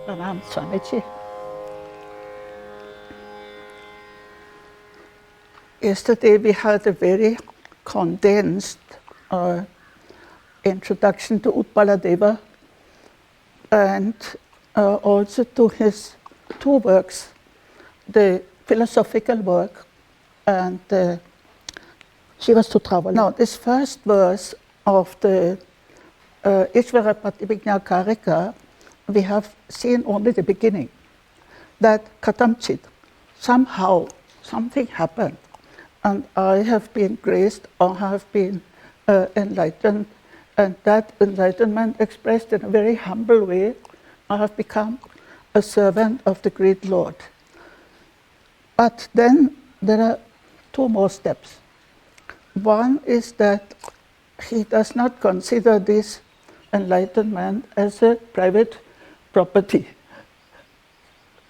Pranam Swamiji. Yesterday we had a very condensed introduction to Utpaladeva and also to his two works, the philosophical work and the Śivastotrāvalī. Now this first verse of the Ishvara Pratibhijñā Karika, we have seen only the beginning, that katamchit, somehow something happened and I have been graced or have been enlightened, and that enlightenment expressed in a very humble way, I have become a servant of the great Lord. But then there are two more steps. One is that he does not consider this enlightenment as a private property.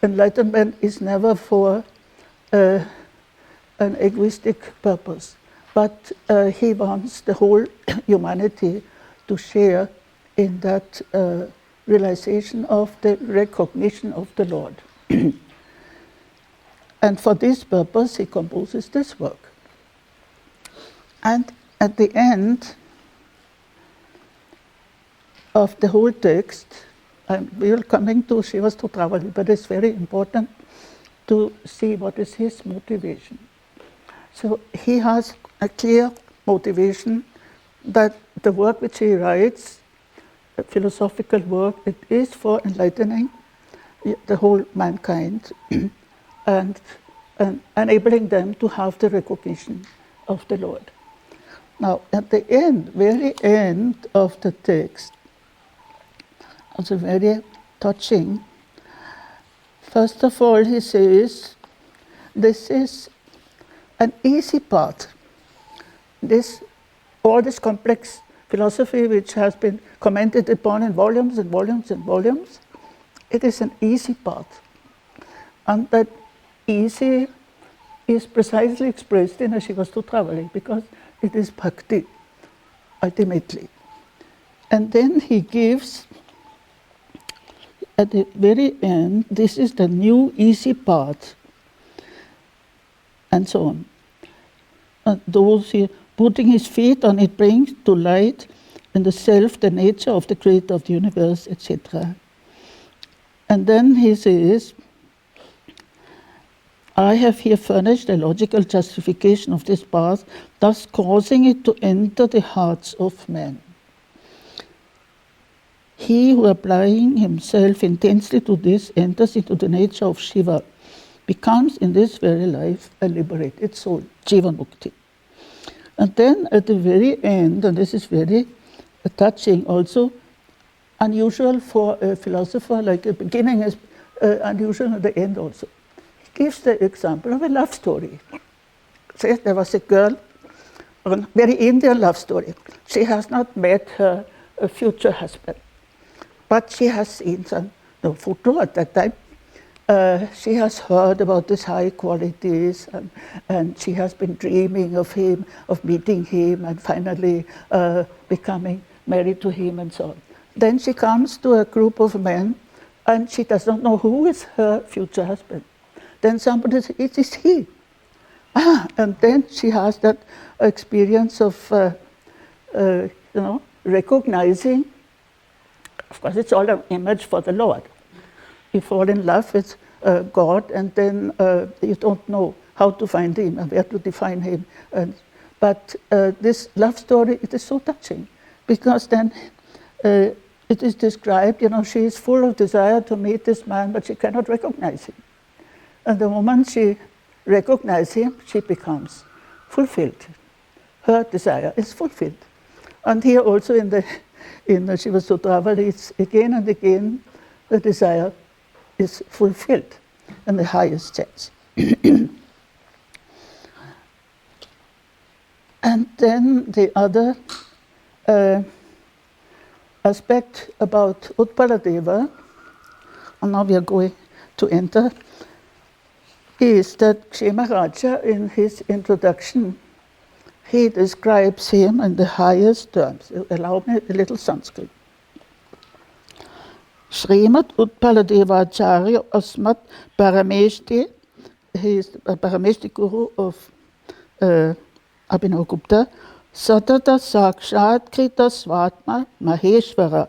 Enlightenment is never for an egoistic purpose, but he wants the whole humanity to share in that realization of the recognition of the Lord. And for this purpose he composes this work. And at the end of the whole text, we are coming to Śivastotrāvalī, but it's very important to see what is his motivation. So he has a clear motivation that the work which he writes, the philosophical work, it is for enlightening the whole mankind and enabling them to have the recognition of the Lord. Now, at the end, very end of the text, also very touching. First of all, he says, this is an easy path. All this complex philosophy which has been commented upon in volumes and volumes and volumes, it is an easy path. And that easy is precisely expressed in a Śivastotrāvalī because it is Bhakti, ultimately. And then he gives, at the very end, this is the new easy path, and so on. And those putting his feet on it brings to light in the self the nature of the creator of the universe, etc. And then he says, I have here furnished a logical justification of this path, thus causing it to enter the hearts of men. He who, applying himself intensely to this, enters into the nature of Shiva, becomes in this very life a liberated soul, Jiva Mukti. And then at the very end, and this is very touching also, unusual for a philosopher, like the beginning is unusual at the end also. He gives the example of a love story. Says there was a girl, a very Indian love story. She has not met her future husband, but she has seen some photo at that time. She has heard about his high qualities, and she has been dreaming of him, of meeting him, and finally becoming married to him, and so on. Then she comes to a group of men, and she does not know who is her future husband. Then somebody says, it is he. And then she has that experience of, recognizing, of course it's all an image for the Lord. You fall in love with God, and then you don't know how to find him and where to define him. But this love story, it is so touching, because then it is described, she is full of desire to meet this man, but she cannot recognize him. And the moment she recognizes him, she becomes fulfilled. Her desire is fulfilled. And here also in the Śivastotrāvalī, it's again and again the desire is fulfilled in the highest sense. And then the other aspect about Utpaladeva, and now we are going to enter, is that Kshemaraja, in his introduction, he describes him in the highest terms. Allow me a little Sanskrit. Srimad Utpaladeva Acharya Asmat Parameshti, he is a Parameshti guru of Abhinavagupta, Satata Sakshat Krita Svatma Maheshvara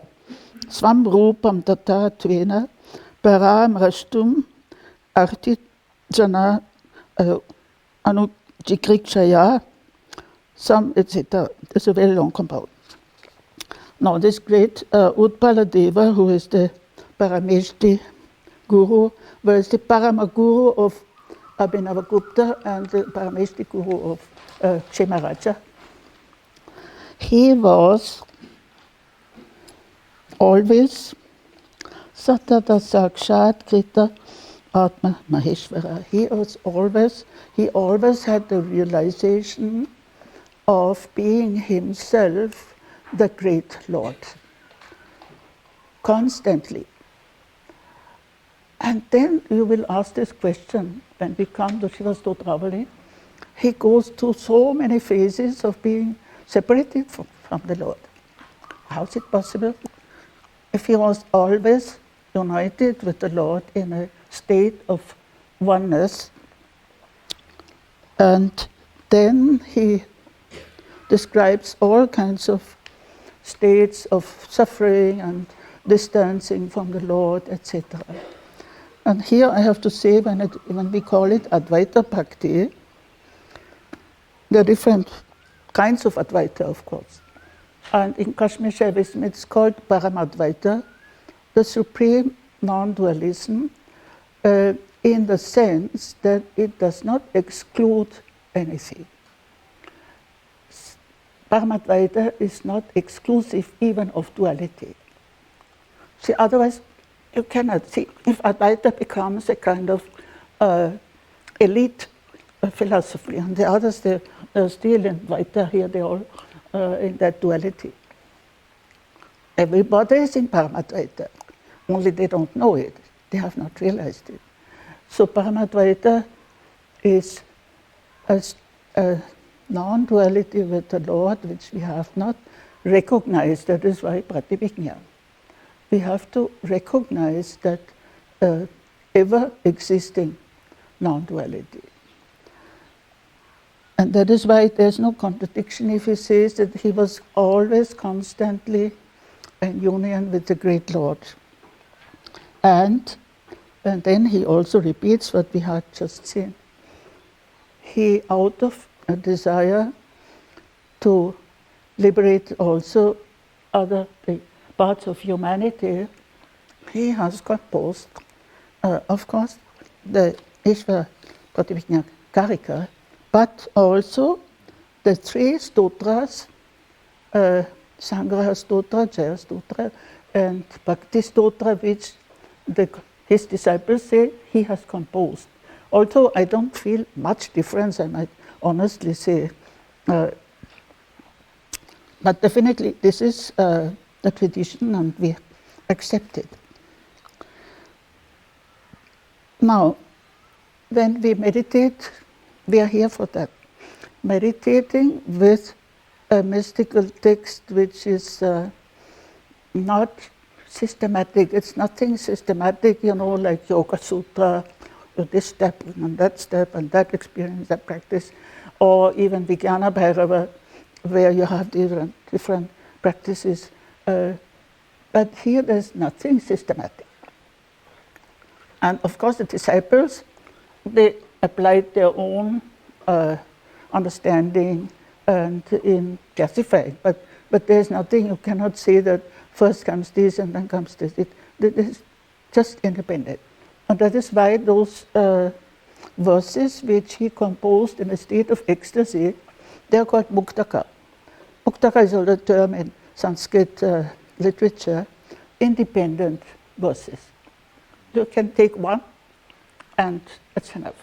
Svam Rupam Tata Tvena Param Rashtum Arti Jana Anujikrikshaya, some etc. It's a very long compound. Now this great Utpaladeva, who is the Parameshti guru, was the Paramaguru of Abhinavagupta and the Parameshti guru of Kshemaraja. He was always Satata Sakshat Krita Atma Maheshvara. He always had the realization of being himself the great Lord, constantly. And then you will ask this question when we come to Śivastotrāvalī. He goes through so many phases of being separated from the Lord. How is it possible? If he was always united with the Lord in a state of oneness, and then he describes all kinds of states of suffering and distancing from the Lord, etc. And here I have to say, when we call it Advaita Bhakti, there are different kinds of Advaita, of course. And in Kashmir Shaivism, it's called Paramadvaita, the supreme non-dualism, in the sense that it does not exclude anything. Paramadvaita is not exclusive even of duality. See, otherwise you cannot see. If Advaita becomes a kind of elite philosophy, and the others, they're still in Advaita here, they're all in that duality. Everybody is in Paramadvaita, only they don't know it. They have not realized it. So Paramadvaita is a non-duality with the Lord, which we have not recognized. That is why prativijñā. We have to recognize that ever-existing non-duality. And that is why there's no contradiction if he says that he was always constantly in union with the great Lord. And then he also repeats what we had just seen. He, out of a desire to liberate also other parts of humanity, he has composed, of course, the Ishvara Prativijñā Karika, but also the three stotras, Sangraha Stotra, Jaya Stotra, and Bhakti Stotra, which his disciples say he has composed. Although I don't feel much difference, I might honestly say, but definitely this is the tradition and we accept it. Now, when we meditate, we are here for that. Meditating with a mystical text which is not systematic. It's nothing systematic, like Yoga Sutra, this step and that experience, that practice, or even Vijnana Bhairava, where you have different practices, but here there's nothing systematic. And of course the disciples, they applied their own understanding and in classifying, but there's nothing, you cannot say that first comes this and then comes this. It is just independent. And that is why those verses which he composed in a state of ecstasy, they are called muktaka. Muktaka is also a term in Sanskrit literature, independent verses. You can take one and that's enough.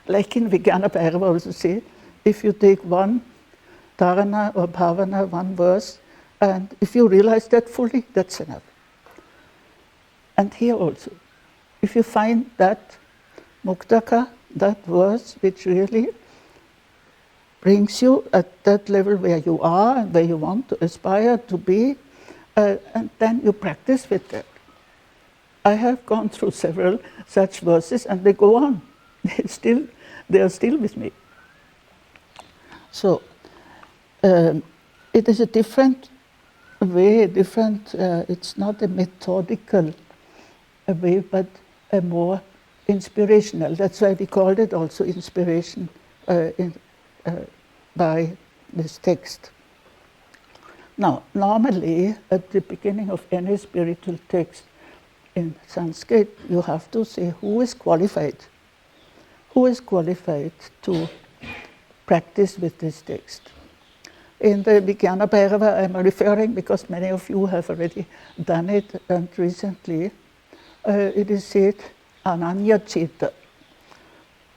Like in Vijnana Bhairava also say, if you take one dharana or bhavana, one verse, and if you realize that fully, that's enough. And here also, if you find that muktaka, that verse which really brings you at that level where you are and where you want to aspire to be, and then you practice with that. I have gone through several such verses and they go on. They are still with me. So it is a different way, it's not a methodical way, but a more inspirational. That's why we called it also inspiration by this text. Now, normally at the beginning of any spiritual text in Sanskrit, you have to say who is qualified. Who is qualified to practice with this text? In the Vijnana Bhairava, I'm referring because many of you have already done it, and recently it is said ananya cheta,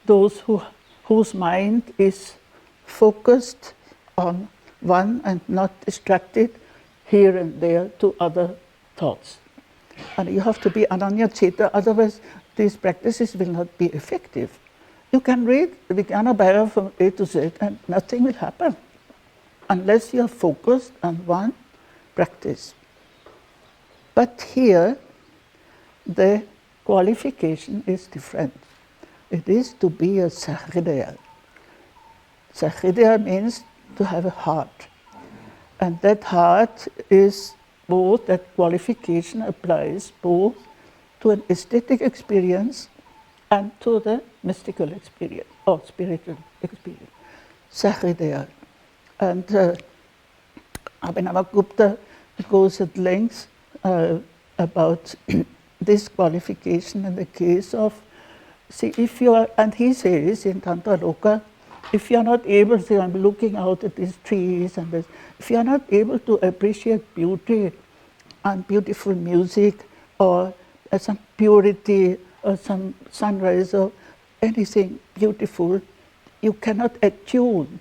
those whose mind is focused on one and not distracted here and there to other thoughts. And you have to be ananya cheta, otherwise these practices will not be effective. You can read the Vijnana Bhairava from A to Z and nothing will happen unless you are focused on one practice. But here, the qualification is different. It is to be a sahridaya. Sahridaya means to have a heart. And that heart is both, that qualification applies both to an aesthetic experience and to the mystical experience, or spiritual experience. Sahridaya. And Abhinavagupta goes at length about this qualification in the case of, see, if you are, and he says in Tantra Loka, if you are not able, say, I'm looking out at these trees and this, if you are not able to appreciate beauty and beautiful music or some purity or some sunrise or anything beautiful, you cannot attune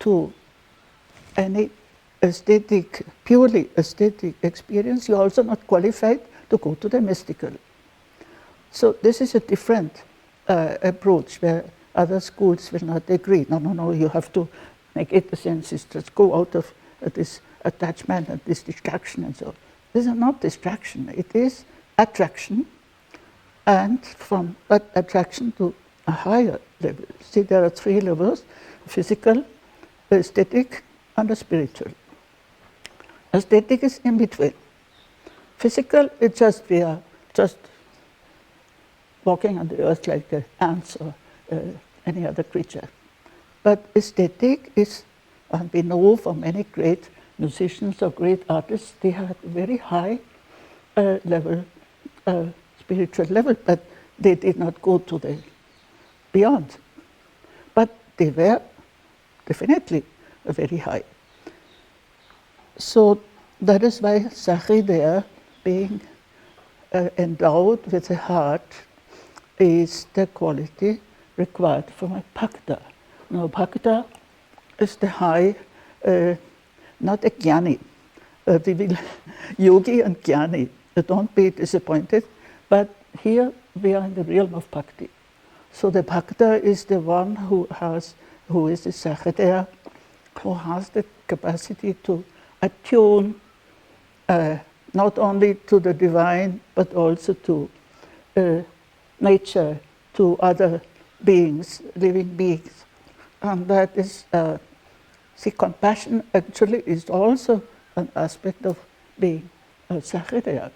to any aesthetic, purely aesthetic experience. You are also not qualified to go to the mystical. So this is a different approach where other schools will not agree. No, you have to make it the senses, just go out of this attachment and this distraction and so on. This is not distraction, it is attraction, and from that attraction to a higher level. See, there are three levels: physical, aesthetic, and the spiritual. Aesthetic is in between. Physical, it's just we are just walking on the earth like the ants or any other creature. But aesthetic is, and we know from many great musicians or great artists, they had very high level, spiritual level, but they did not go to the beyond. But they were definitely very high. So that is why Sahridaya, being endowed with a heart, is the quality required from a bhakta. Now, bhakta is the high, not a jnani. We will yogi and jnani. Don't be disappointed. But here we are in the realm of bhakti. So the bhakta is the one who is the Sahridaya, who has the capacity to attune not only to the divine, but also to nature, to other beings, living beings. And that is, see, compassion actually is also an aspect of being Sahridaya.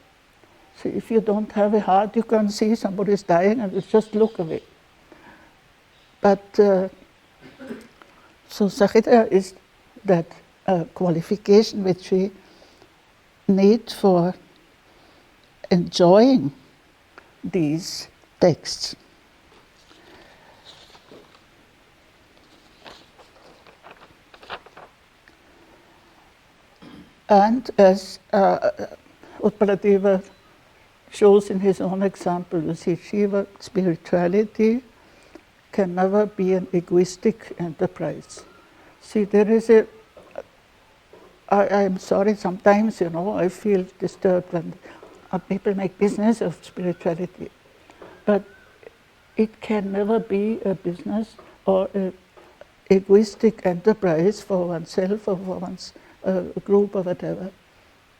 So if you don't have a heart, you can see somebody is dying and you just look away. But so Sahridaya is that qualification which we need for enjoying these texts. And as Utpaladeva shows in his own example, you see, Shiva spirituality can never be an egoistic enterprise. See, there is I'm sorry, sometimes, I feel disturbed when people make business of spirituality. But it can never be a business or an egoistic enterprise for oneself or for one's group or whatever.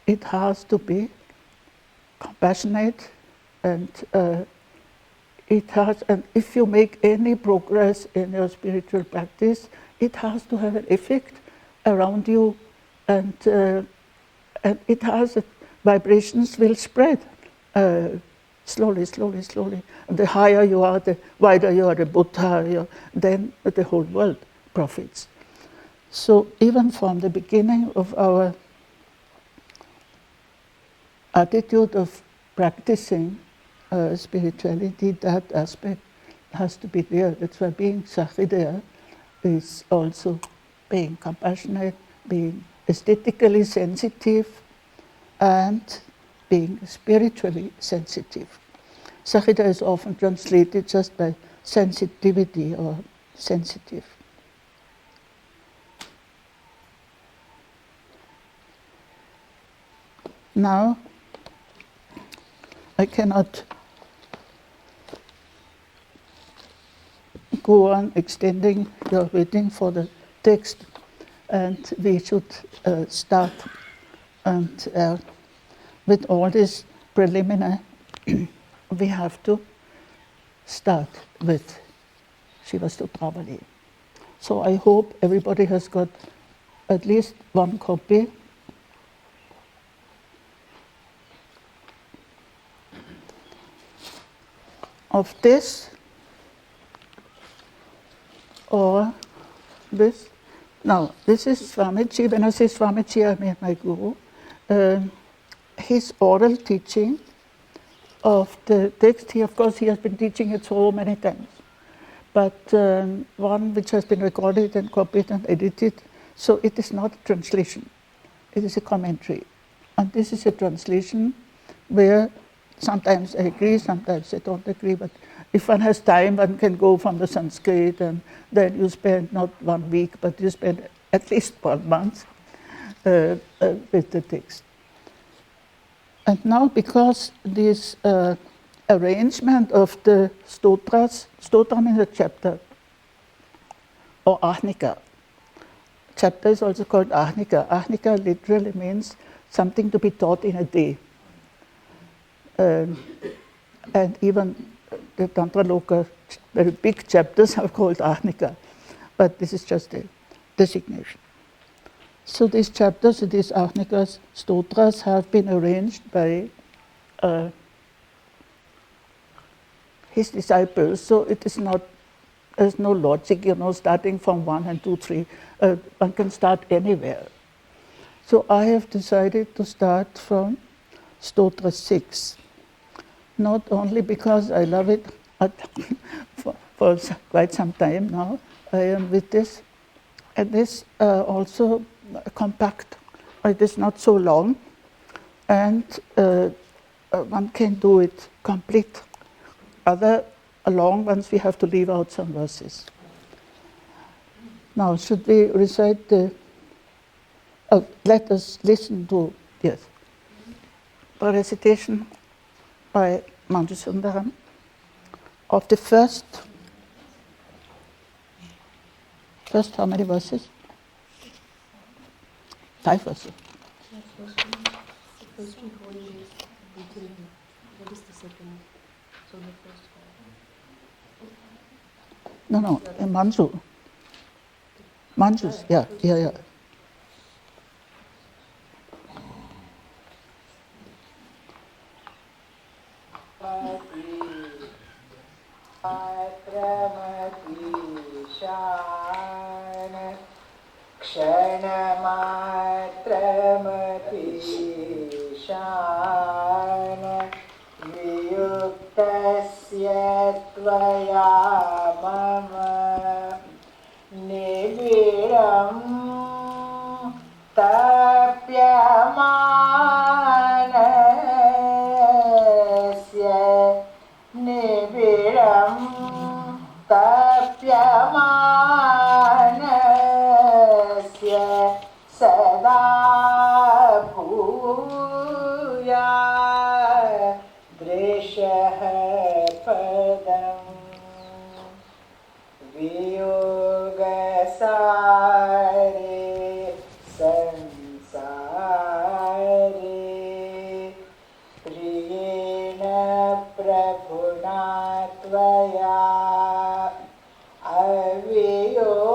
It has to be compassionate, and and if you make any progress in your spiritual practice, it has to have an effect around you, and it has vibrations will spread slowly, slowly, slowly. And the higher you are, the wider you are, the Buddha, then the whole world profits. So even from the beginning of our attitude of practicing spirituality, that aspect has to be there. That's why being Sahridaya is also being compassionate, being aesthetically sensitive, and being spiritually sensitive. Sahridaya is often translated just by sensitivity or sensitive. Now, I cannot go on extending your waiting for the text, and we should start. And with all this preliminary, we have to start with Śivastotrāvalī. So I hope everybody has got at least one copy. Of this or this. Now, this is Swamiji. When I say Swamiji, I mean my guru. His oral teaching of the text, he has been teaching it so many times. But one which has been recorded and copied and edited, so it is not a translation, it is a commentary. And this is a translation where sometimes I agree, sometimes I don't agree, but if one has time, one can go from the Sanskrit, and then you spend not 1 week, but you spend at least 1 month with the text. And now, because this arrangement of the stotras, stotra means a chapter, or ahnika. Chapter is also called ahnika. Ahnika literally means something to be taught in a day. And even the Tantra Loka, very big chapters are called ahnika, but this is just a designation. So these chapters, these ahnikas, stotras, have been arranged by his disciples, so it is not, there's no logic, starting from 1 and 2, 3, one can start anywhere. So I have decided to start from Stotra 6. Not only because I love it, but for quite some time now I am with this. And this also compact, it is not so long, and one can do it complete. Other long ones we have to leave out some verses. Now, should we recite the, let us listen to, yes, the recitation by Manjusundaram of the first how many verses? 5 verses. The first 2 holy days beginning. What is the second? So the first 5. No, Manju. Manjus, yeah. क्षणमात्रमपि शान वियुक्तस्य त्वया मम निबिडं तप्यमानस्य निबिडं तप्यमानस्य सदा भूया दृशः पदम् वियोगसारे संसारे प्रियेण प्रभुना त्वया अवियोक्तः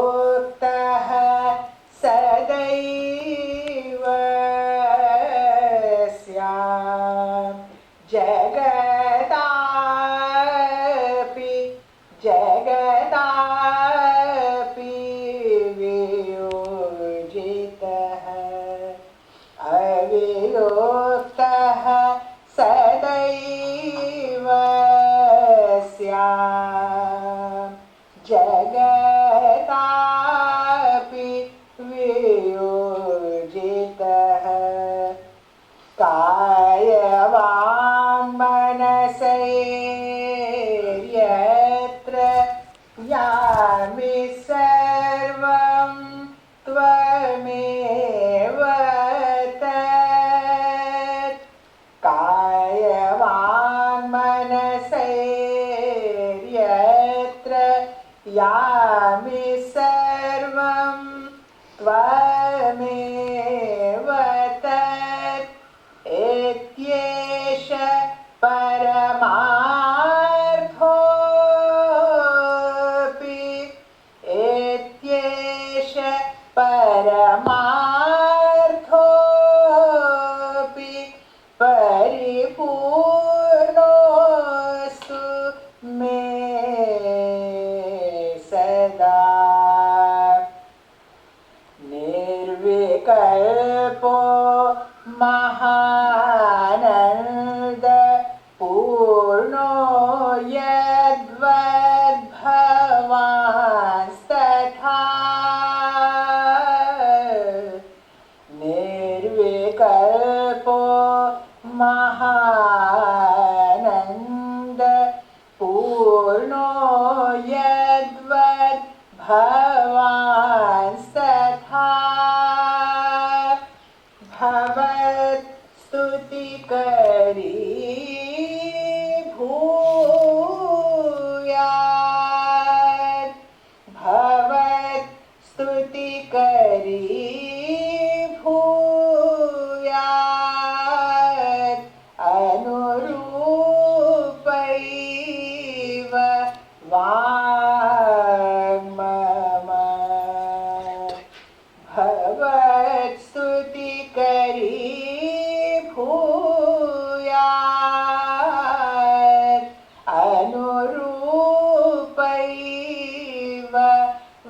सदैव स्याम् जगदापि वियोजितः अवियोक्तः सदैव स्याम् जगदापि वियोजितः कायवाङ् मनसैर्यत्र यामि सर्वं त्वमेव तत् कायवाङ् मनसैर्यत्र यामि सर्वं त्वमेव तत् एत्येष परमार्थोऽपि एत्येष परमार्थोऽपि परिपूर्णोऽस्तु मे सदा निर्विकल्पो महानन्द पूर्णो यद्वद्भवांस्तथा निर्विकल्पो महानन्द पूर्णो यद्वद्भवांस्तथा भवत्स्तुतिकरी भूयात् भवत्स्तुतिकरी भूयात् अनुरूपैव वाङ्मम भवत्स्तुतिकरी भूयात् अनुरूपैव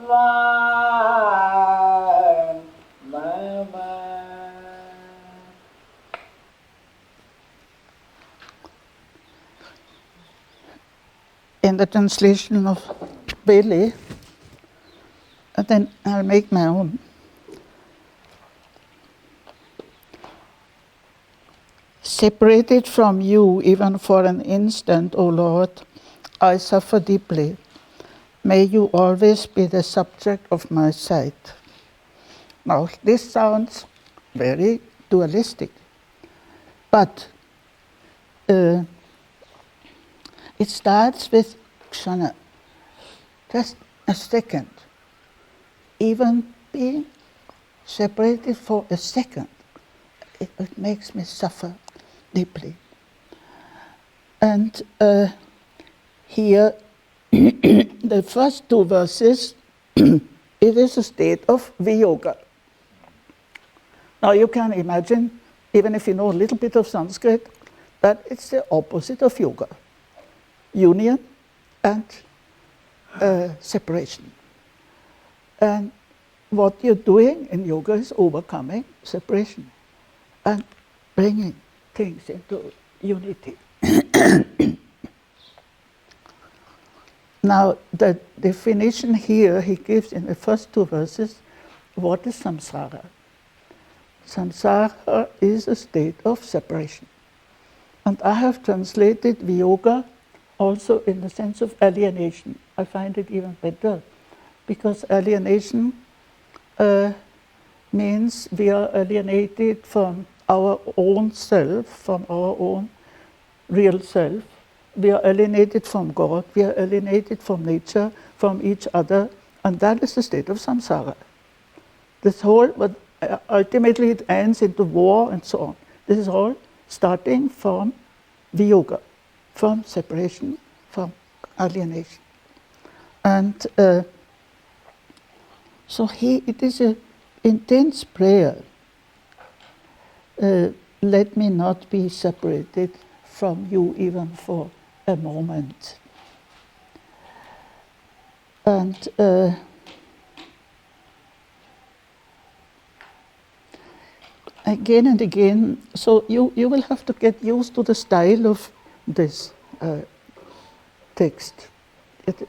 वाङ्मम. In the translation of Bailey, and then I'll make my own. Separated from you even for an instant, O Lord, I suffer deeply. May you always be the subject of my sight. Now, this sounds very dualistic, but it starts with kshana, just a second. Even being separated for a second, it makes me suffer deeply. And here, the first two verses, it is a state of viyoga. Now you can imagine, even if you know a little bit of Sanskrit, that it's the opposite of yoga. Union and separation. And what you're doing in yoga is overcoming separation and bringing things into unity. Now, the definition here he gives in the first two verses, what is samsara? Samsara is a state of separation. And I have translated viyoga also in the sense of alienation. I find it even better, because alienation means we are alienated from our own self, from our own real self. We are alienated from God, we are alienated from nature, from each other, and that is the state of samsara. This whole, but ultimately it ends into war and so on. This is all starting from viyoga, from separation, from alienation. And so it is an intense prayer. Let me not be separated from you even for a moment. And again and again, so you will have to get used to the style of this text.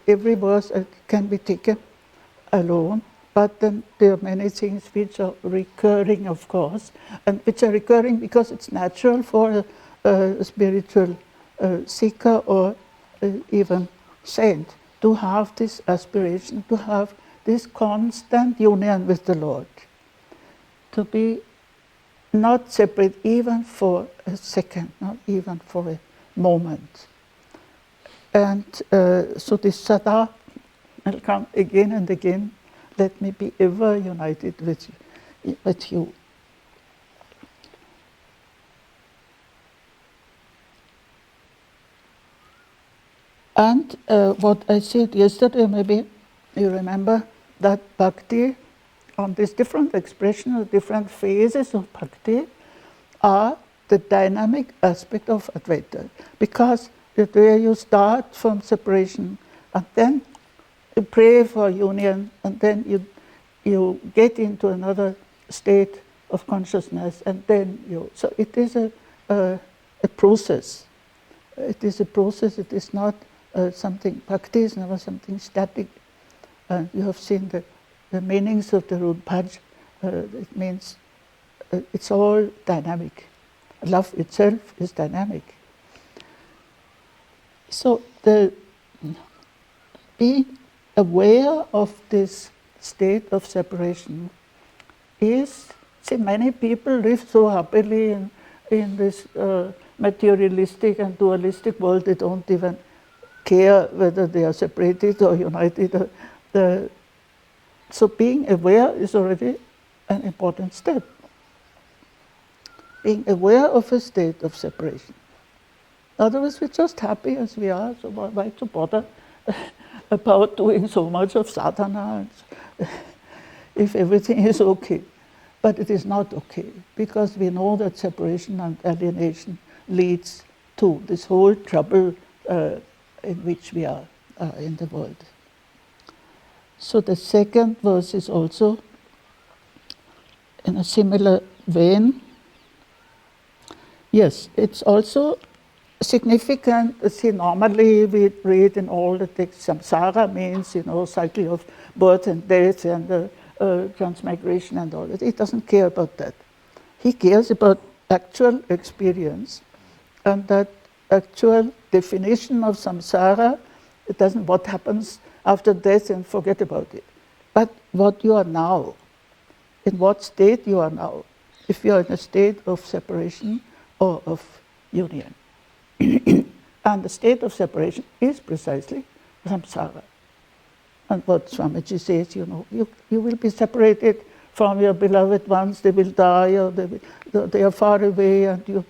Every verse can be taken alone, but then there are many things which are recurring, of course, and which are recurring because it's natural for a spiritual seeker or even saint to have this aspiration, to have this constant union with the Lord, to be not separate even for a second, not even for a moment. And so this sada will come again and again. Let me be ever united with you. And what I said yesterday, maybe you remember, that Bhakti, on these different expressions, different phases of Bhakti, are the dynamic aspect of Advaita. Because where you start from separation, and then you pray for union, and then you get into another state of consciousness, and then so it is a process. It is a process, it is not something, Bhakti is never something static. You have seen the meanings of the root bhaj. It means it's all dynamic. Love itself is dynamic. So being aware of this state of separation is, see, many people live so happily in this materialistic and dualistic world, they don't even care whether they are separated or united. So being aware is already an important step. Being aware of a state of separation. Otherwise, we're just happy as we are, so why to bother about doing so much of sadhana if everything is okay? But it is not okay, because we know that separation and alienation leads to this whole trouble in which we are in the world. So the second verse is also in a similar vein. Yes, it's also significant. See, normally we read in all the texts, samsara means, cycle of birth and death and transmigration and all that. He doesn't care about that. He cares about actual experience, and that actual definition of samsara, it doesn't what happens after death and forget about it, but what you are now, in what state you are now, if you are in a state of separation or of union. And the state of separation is precisely samsara. And what Swamiji says, you will be separated from your beloved ones, they will die, or they are far away, and you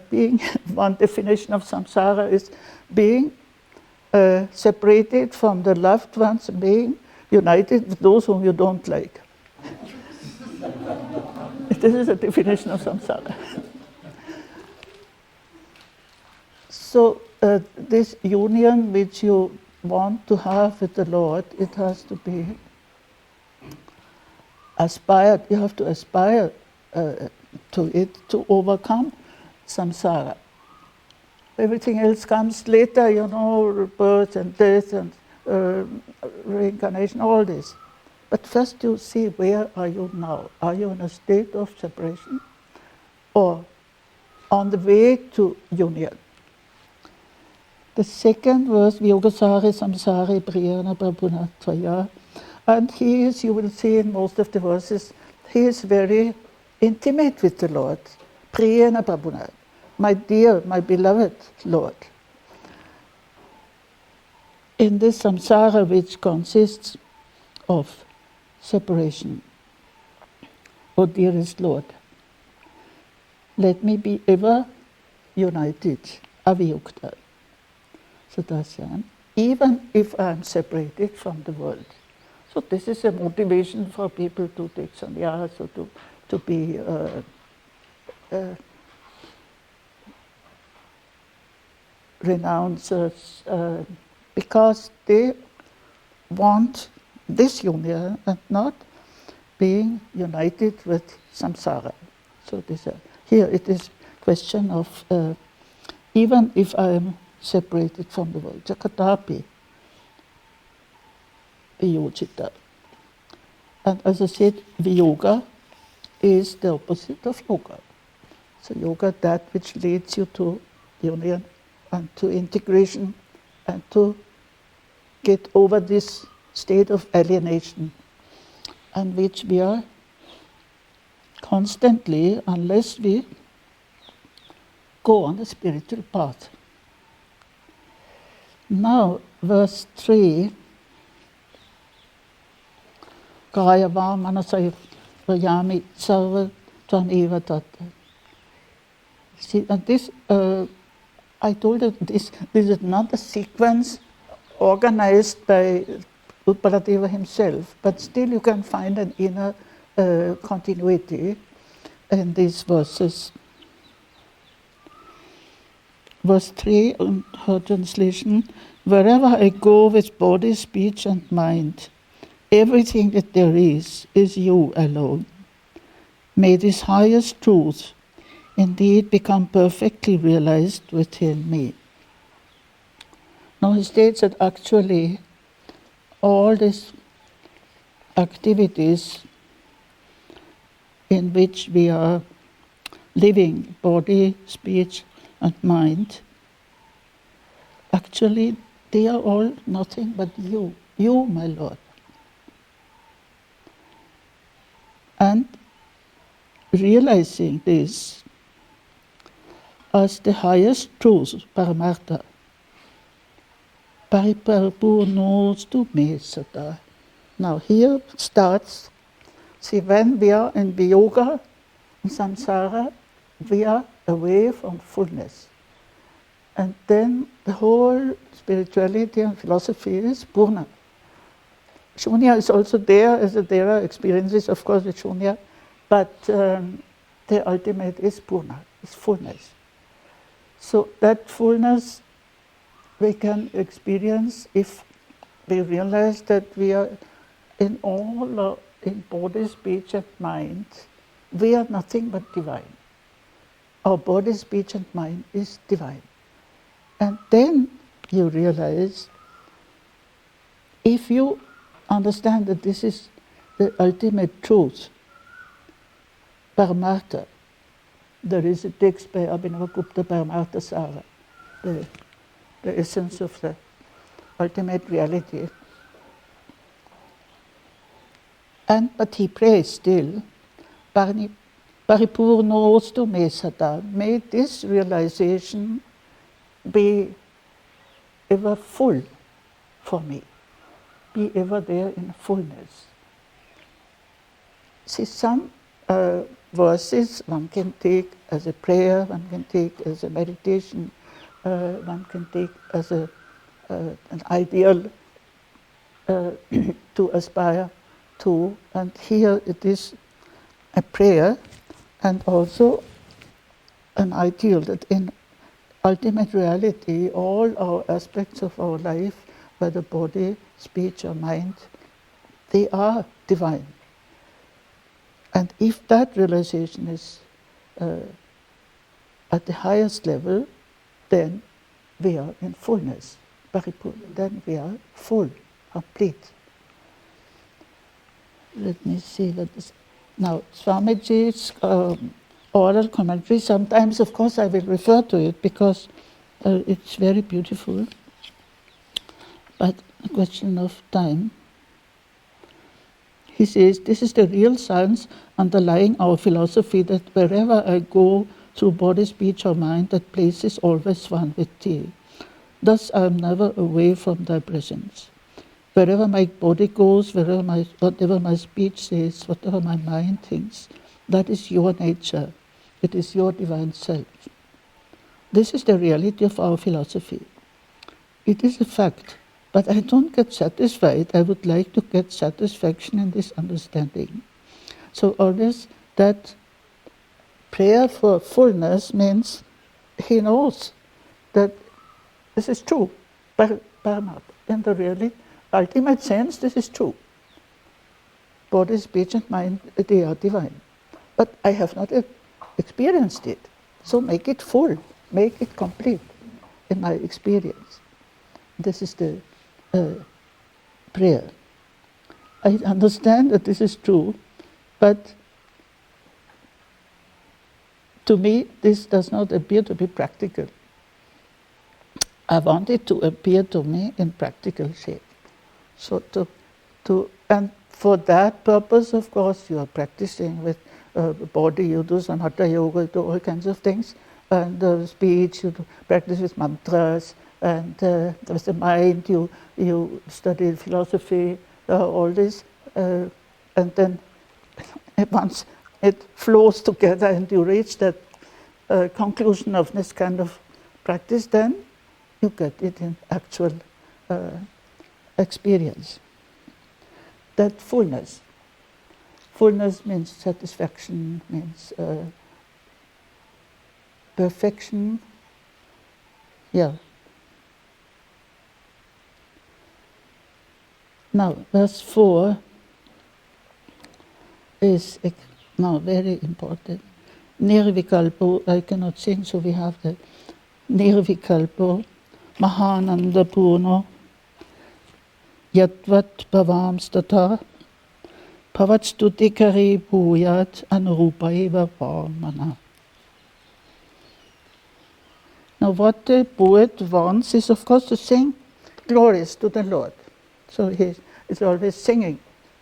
being one definition of samsara is being separated from the loved ones, being united with those whom you don't like. This is a definition of samsara. So this union which you want to have with the Lord, it has to be aspire. You have to aspire to it to overcome samsara. Everything else comes later, birth and death and reincarnation, all this. But first you see, where are you now? Are you in a state of separation or on the way to union? The second verse, Vyogasare samsare priyana prabhuna tvaya. And he is, you will see in most of the verses, he is very intimate with the Lord. Priyana prabhuna, my dear, my beloved Lord. In this samsara, which consists of separation, O dearest Lord, let me be ever united, aviyukta, sadasyan, even if I am separated from the world. So this is a motivation for people to take sannyas, or to be renouncers, because they want this union and not being united with samsara. So this, here it is question of even if I am separated from the world, jakatapi viyojita. And as I said, viyoga is the opposite of yoga. So yoga, that which leads you to union and to integration and to get over this state of alienation, and which we are constantly, unless we go on the spiritual path. Now, verse 3, Kaya va manasai vayami sarva tvam tatta. See, and this, I told you, this is not a sequence organized by Utpaladeva himself, but still you can find an inner continuity in these verses. Verse 3, in her translation, wherever I go with body, speech and mind, everything that there is you alone. May this highest truth indeed become perfectly realized within me. Now he states that actually all these activities in which we are living, body, speech and mind, actually they are all nothing but you, my Lord. And realizing this as the highest truth, paramartha, paripurnostu me sata. Now here starts, see, when we are in viyoga, in samsara, we are away from fullness. And then the whole spirituality and philosophy is purna. Shunya is also there, as there are experiences, of course, with shunya, but the ultimate is purna, is fullness. So that fullness we can experience if we realize that we are in all, in body, speech and mind, we are nothing but divine. Our body, speech and mind is divine. And then you realize, if you understand that this is the ultimate truth, paramartha, there is a text by Abhinavagupta, Paramartha Sara, the essence of the ultimate reality. But he prays still, paripurnostu me sata, may this realization be ever full for me, be ever there in fullness. See, some verses one can take as a prayer, one can take as a meditation, one can take as an ideal to aspire to, and here it is a prayer and also an ideal that in ultimate reality all our aspects of our life, whether body, speech or mind, they are divine. And if that realization is at the highest level, then we are in fullness, paripurna. Then we are full, complete. Let me see what this. Now, Swamiji's oral commentary, sometimes, of course, I will refer to it because it's very beautiful, but a question of time. He says, this is the real science underlying our philosophy, that wherever I go through body, speech or mind, that place is always one with thee. Thus I am never away from thy presence. Wherever my body goes, whatever my speech says, whatever my mind thinks, that is your nature. It is your divine self. This is the reality of our philosophy. It is a fact, but I don't get satisfied. I would like to get satisfaction in this understanding. So always that prayer for fullness means he knows that this is true, Paramat. In the really ultimate sense, this is true. Body, speech and mind, they are divine. But I have not experienced it. So make it full, make it complete in my experience. This is the prayer. I understand that this is true, but to me, this does not appear to be practical. I want it to appear to me in practical shape. So and for that purpose, of course, you are practicing with body, you do some hatha yoga, you do all kinds of things, and speech, you do practice with mantras, and with the mind, you study philosophy, all this, and then once it flows together and you reach that conclusion of this kind of practice, then you get it in actual experience. That fullness. Fullness means satisfaction, means perfection. Yeah. Now, verse 4 is now very important. Nirvikalpo, I cannot sing, so we have the Nirvikalpo, Mahananda Purno, Yatvat Bhavamstata, Pavatstutikari Bhuyat Anurupaiva Varmana. Now what the poet wants is, of course, to sing glories to the Lord. So he is always singing.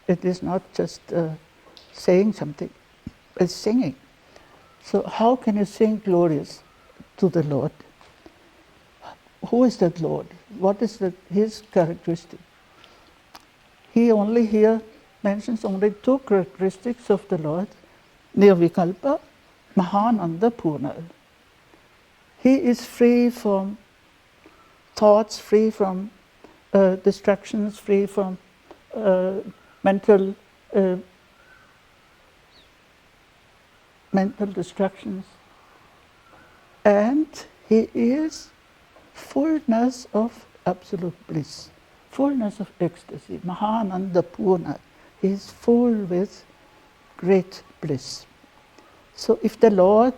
It is not just saying something, it's singing. So how can you sing glories to the Lord? Who is that Lord? What is his characteristic? He only here mentions only two characteristics of the Lord, Nirvikalpa, Mahananda Purna. He is free from thoughts, free from distractions, free from mental distractions. And he is fullness of absolute bliss, fullness of ecstasy, Mahananda Purna. He is full with great bliss. So if the Lord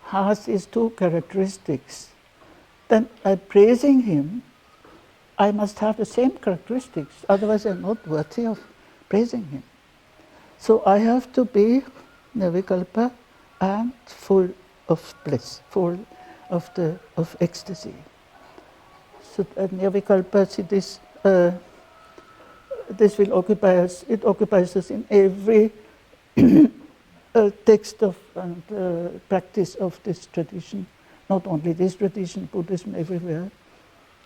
has these two characteristics, then by praising him, I must have the same characteristics, otherwise I'm not worthy of praising him. So I have to be Nirvikalpa and full of bliss, full of ecstasy. So Nirvikalpa, see this will occupy us. It occupies us in every text of and practice of this tradition. Not only this tradition, Buddhism everywhere.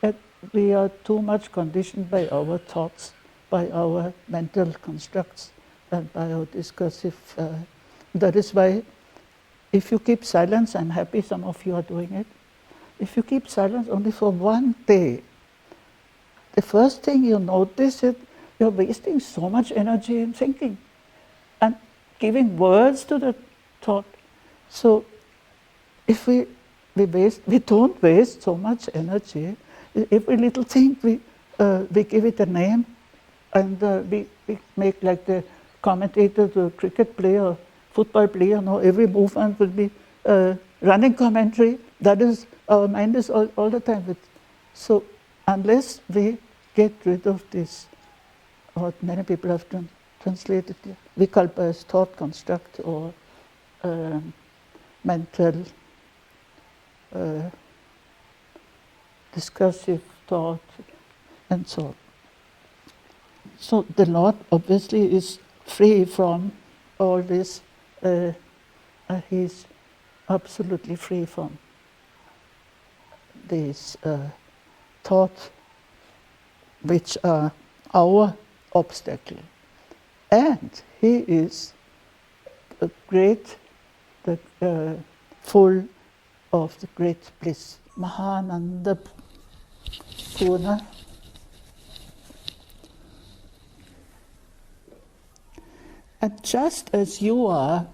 And we are too much conditioned by our thoughts, by our mental constructs, and by our discursive. That is why, if you keep silence, I'm happy some of you are doing it. If you keep silence only for one day, the first thing you notice is you're wasting so much energy in thinking and giving words to the thought. So, if we don't waste so much energy. Every little thing we give it a name, and we make like the commentator to a cricket player, football player, no, every movement will be running commentary. That is, our mind is all the time with. So unless we get rid of this, what many people have translated here, vikalpa as thought construct or mental discursive thought and so on. So the Lord obviously is free from all this. He's absolutely free from these thoughts which are our obstacle. And He is full of the great bliss. Mahananda Purna. And just as you are,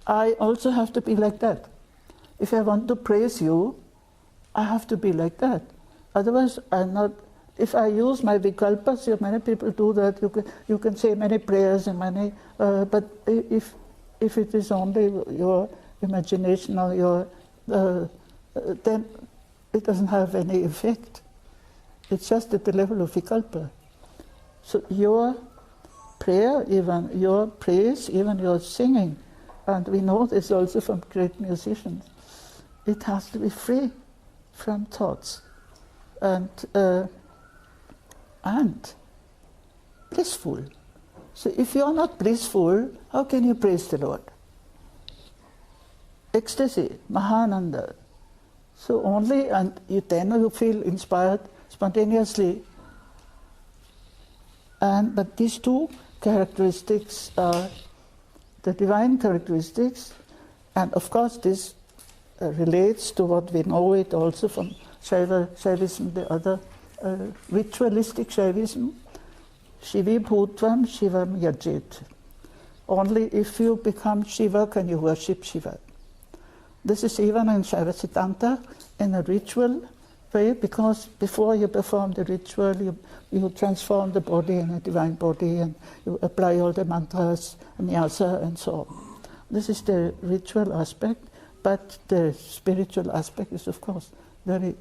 I also have to be like that. If I want to praise you, I have to be like that. Otherwise, I'm not. If I use my vikalpas, many people do that. You can say many prayers and many, but if it is only your imagination or your, then it doesn't have any effect. It's just at the level of vikalpa. So your prayer, even your praise, even your singing, and we know this also from great musicians, it has to be free from thoughts and blissful. So if you are not blissful, how can you praise the Lord? Ecstasy, Mahananda. So only, and then you feel inspired spontaneously. But these two characteristics are the divine characteristics, and of course this relates to what we know it also from Shaivism, the other ritualistic Shaivism. Shivi bhutvam shivam yajet. Only if you become Shiva can you worship Shiva. This is even in Shaiva in a ritual way, because before you perform the ritual, you transform the body in a divine body, and you apply all the mantras, nyasa, and so on. This is the ritual aspect, but the spiritual aspect is, of course, very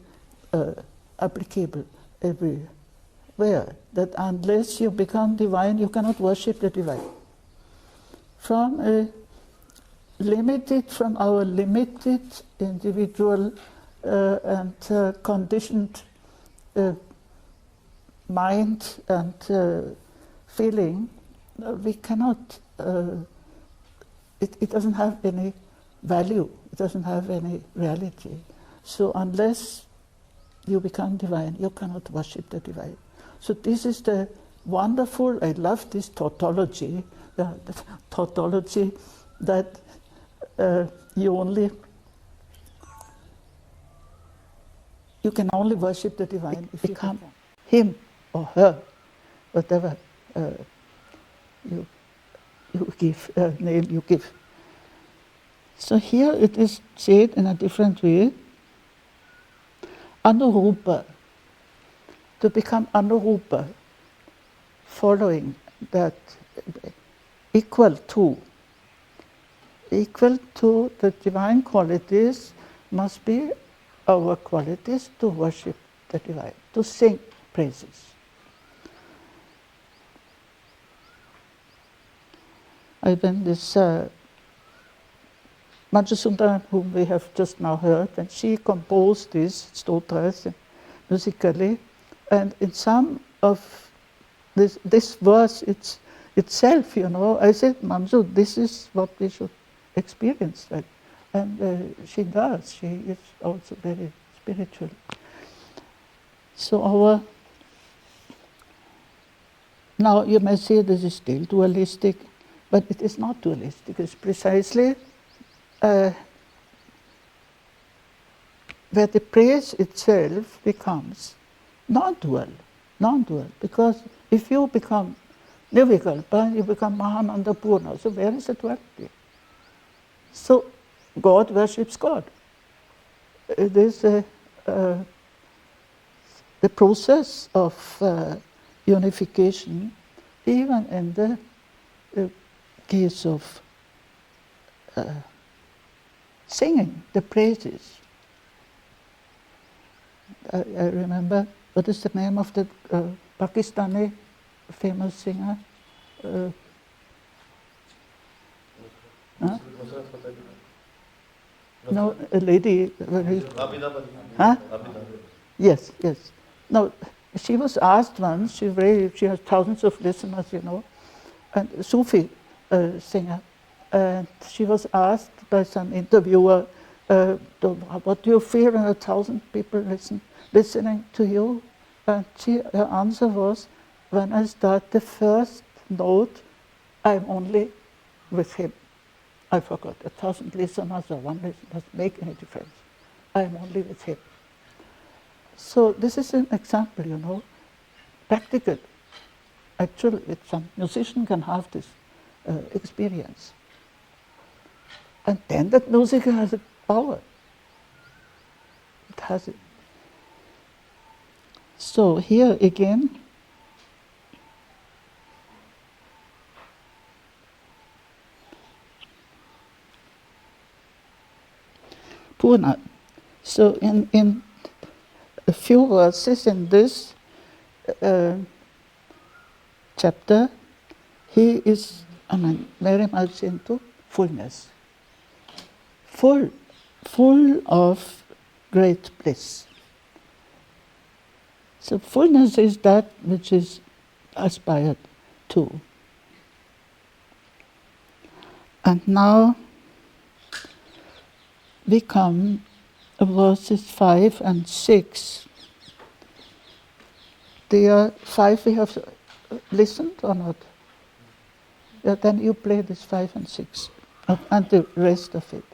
applicable everywhere. That unless you become divine, you cannot worship the divine. From our limited individual and conditioned mind and feeling, we cannot, it doesn't have any value, it doesn't have any reality. So unless you become divine, you cannot worship the divine. So this is the wonderful, I love this tautology, the tautology that you can only worship the divine if you become him or her, whatever you give, name you give. So here it is said in a different way, anurupa, to become anurupa, following that, equal to the divine qualities must be our qualities to worship the divine, to sing praises. Even this Manjusundara, whom we have just now heard, and she composed these stotras musically, and in some of this verse itself, I said, Manju, this is what we should experience, right? And she does. She is also very spiritual. So now you may say this is still dualistic, but it is not dualistic. It's precisely where the praise itself becomes non-dual, because if you become Nirvikalpa, you become Mahananda Purna. So where is the duality? So God worships God. It is the process of unification, even in the case of singing the praises. I remember, what is the name of the Pakistani famous singer? Huh? No, a lady. Huh? Yes, yes. No, she was asked once. She has thousands of listeners, you know, and a Sufi singer. And she was asked by some interviewer, "What do you feel when 1,000 people listening to you?" And her answer was, "When I start the first note, I'm only with him. I forgot, 1,000 listeners or one listener doesn't make any difference. I'm only with him." So this is an example, you know, practical. Actually, some musician can have this experience. And then that music has a power. It has it. So here again, Purna. So in a few verses in this chapter, he is, very much into fullness. Full of great bliss. So fullness is that which is aspired to. And now we come to verses 5 and 6. There 5 we have listened or not? Yeah, then you play this 5 and 6 and the rest of it.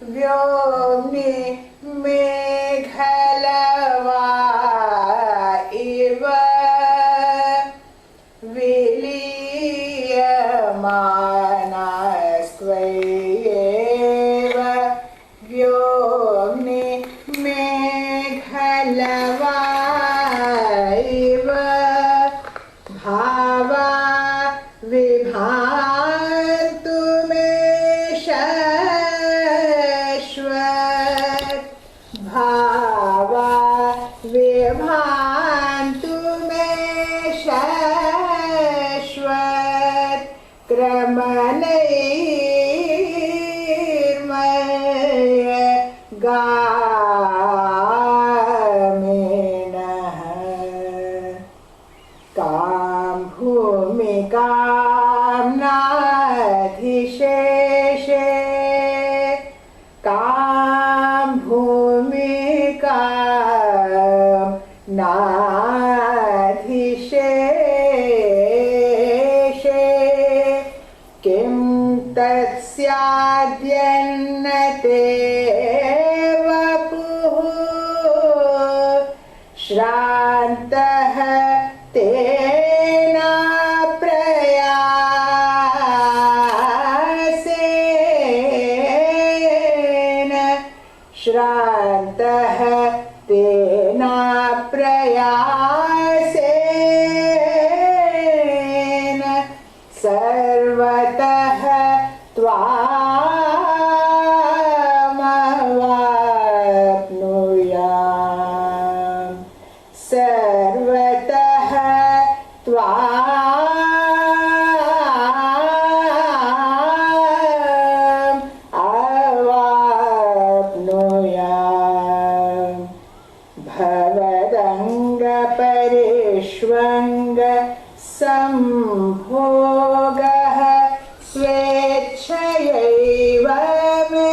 Vyomni कां भूमिकां नाधिशेषे किं तत्स्याद्यन्नते वपुः श्रान्तः तेन प्रयासेन श्रान्तः तेन प्रयासेन सर्वतः त्वामवाप्नुयाम् सर्वतः अवाप्नुयाम् भवदङ्गपरिष्वङ्ग संभोगः स्वेच्छयैव मे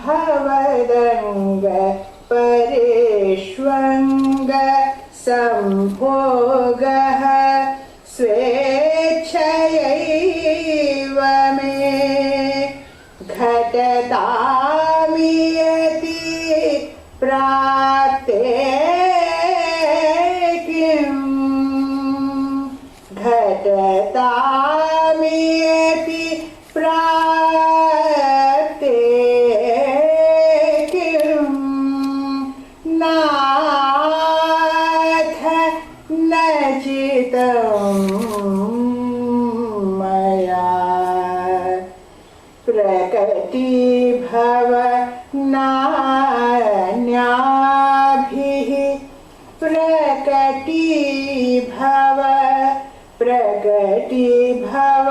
भवदङ्ग परिष्वङ्ग संभोगः स्वेच्छयैव मे घटतामियति प्राप्ते किम् घटतामियति प्राप्ते किम् नाथ न चितं मया प्रकटीभव नान्याभिः प्रकटीभव